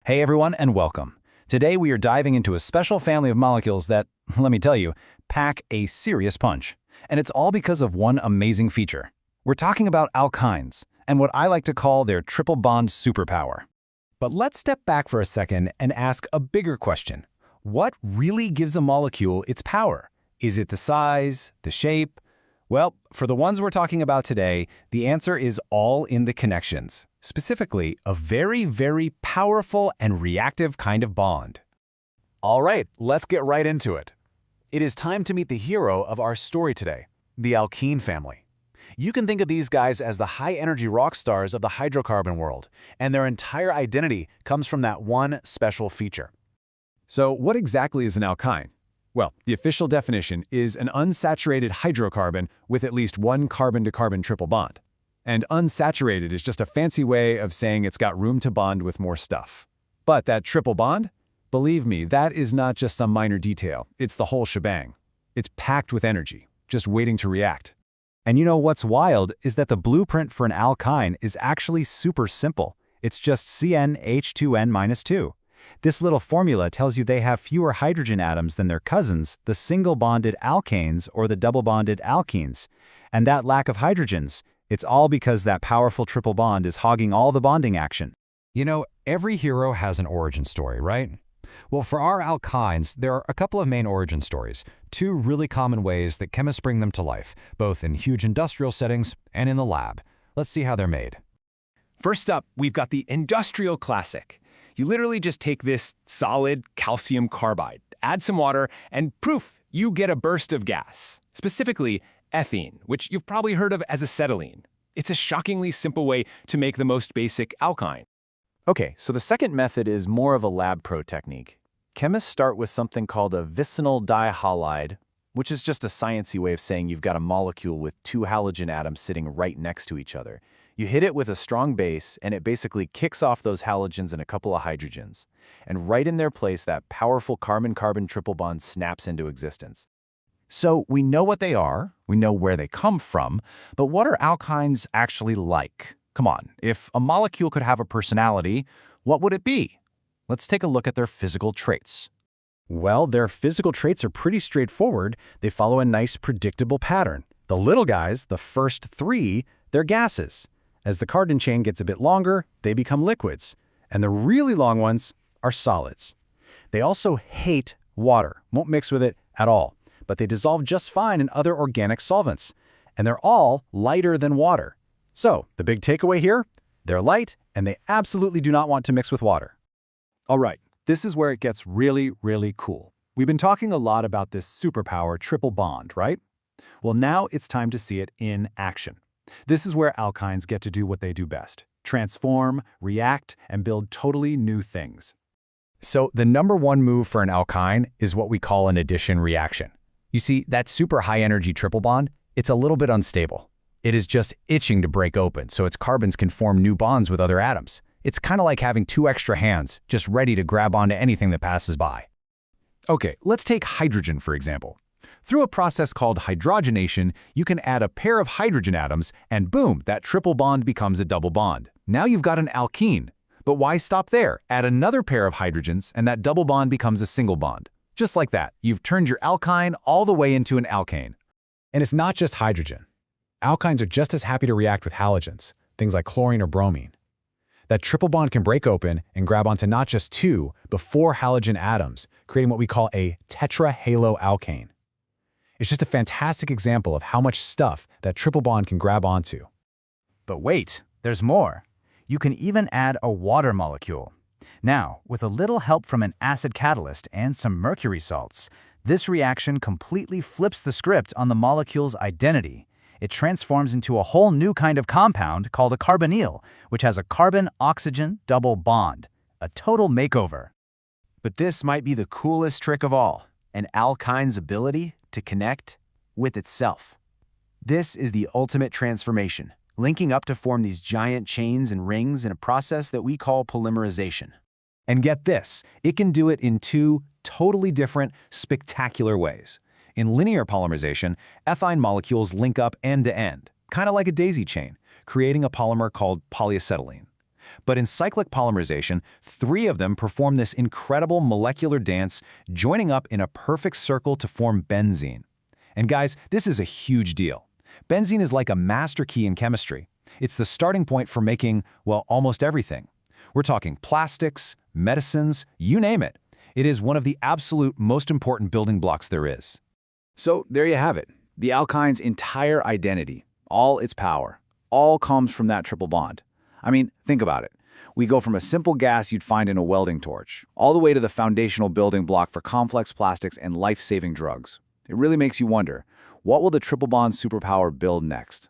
Hey everyone, and welcome. Today we are diving into a special family of molecules that, let me tell you, pack a serious punch. And it's all because of one amazing feature. We're talking about alkynes, and what I like to call their triple bond superpower. But let's step back for a second and ask a bigger question. What really gives a molecule its power? Is it the size, the shape? Well, for the ones we're talking about today, the answer is all in the connections. Specifically, a very, very powerful and reactive kind of bond. All right, let's get right into it. It is time to meet the hero of our story today, the alkene family. You can think of these guys as the high-energy rock stars of the hydrocarbon world, and their entire identity comes from that one special feature. So what exactly is an alkyne? Well, the official definition is an unsaturated hydrocarbon with at least one carbon-to-carbon triple bond. And unsaturated is just a fancy way of saying it's got room to bond with more stuff. But that triple bond? Believe me, that is not just some minor detail. It's the whole shebang. It's packed with energy, just waiting to react. And you know what's wild is that the blueprint for an alkyne is actually super simple. It's just CnH2n-2. This little formula tells you they have fewer hydrogen atoms than their cousins, the single-bonded alkanes or the double-bonded alkenes. And that lack of hydrogens, it's all because that powerful triple bond is hogging all the bonding action. You know, every hero has an origin story, right? Well, for our alkynes, there are a couple of main origin stories, two really common ways that chemists bring them to life, both in huge industrial settings and in the lab. Let's see how they're made. First up, we've got the industrial classic. You literally just take this solid calcium carbide, add some water, and poof, you get a burst of gas. Specifically, ethene, which you've probably heard of as acetylene. It's a shockingly simple way to make the most basic alkyne. Okay, so the second method is more of a lab pro technique. Chemists start with something called a vicinal dihalide, which is just a sciencey way of saying you've got a molecule with two halogen atoms sitting right next to each other. You hit it with a strong base, and it basically kicks off those halogens and a couple of hydrogens. And right in their place, that powerful carbon-carbon triple bond snaps into existence. So we know what they are, we know where they come from, but what are alkynes actually like? Come on, if a molecule could have a personality, what would it be? Let's take a look at their physical traits. Well, their physical traits are pretty straightforward. They follow a nice, predictable pattern. The little guys, the first three, they're gases. As the carbon chain gets a bit longer, they become liquids. And the really long ones are solids. They also hate water, won't mix with it at all, but they dissolve just fine in other organic solvents. And they're all lighter than water. So, the big takeaway here, they're light and they absolutely do not want to mix with water. All right, this is where it gets really, really cool. We've been talking a lot about this superpower triple bond, right? Well, now it's time to see it in action. This is where alkynes get to do what they do best: transform, react, and build totally new things. So the number one move for an alkyne is what we call an addition reaction. You see, that super high-energy triple bond, it's a little bit unstable. It is just itching to break open so its carbons can form new bonds with other atoms. It's kind of like having two extra hands, just ready to grab onto anything that passes by. Okay, let's take hydrogen, for example. Through a process called hydrogenation, you can add a pair of hydrogen atoms, and boom, that triple bond becomes a double bond. Now you've got an alkene. But why stop there? Add another pair of hydrogens, and that double bond becomes a single bond. Just like that, you've turned your alkyne all the way into an alkane. And it's not just hydrogen. Alkynes are just as happy to react with halogens, things like chlorine or bromine. That triple bond can break open and grab onto not just two, but four halogen atoms, creating what we call a tetrahaloalkane. It's just a fantastic example of how much stuff that triple bond can grab onto. But wait, there's more. You can even add a water molecule. Now, with a little help from an acid catalyst and some mercury salts, this reaction completely flips the script on the molecule's identity. It transforms into a whole new kind of compound called a carbonyl, which has a carbon-oxygen double bond, a total makeover. But this might be the coolest trick of all, an alkyne's ability to connect with itself. This is the ultimate transformation, linking up to form these giant chains and rings in a process that we call polymerization. And get this, it can do it in two totally different, spectacular ways. In linear polymerization, ethyne molecules link up end-to-end, kind of like a daisy chain, creating a polymer called polyacetylene. But in cyclic polymerization, 3 of them perform this incredible molecular dance, joining up in a perfect circle to form benzene. And guys, this is a huge deal. Benzene is like a master key in chemistry. It's the starting point for making, well, almost everything. We're talking plastics, medicines, you name it. It is one of the absolute most important building blocks there is. So there you have it. The alkyne's entire identity, all its power, all comes from that triple bond. I mean, think about it. We go from a simple gas you'd find in a welding torch, all the way to the foundational building block for complex plastics and life-saving drugs. It really makes you wonder, what will the triple bond superpower build next?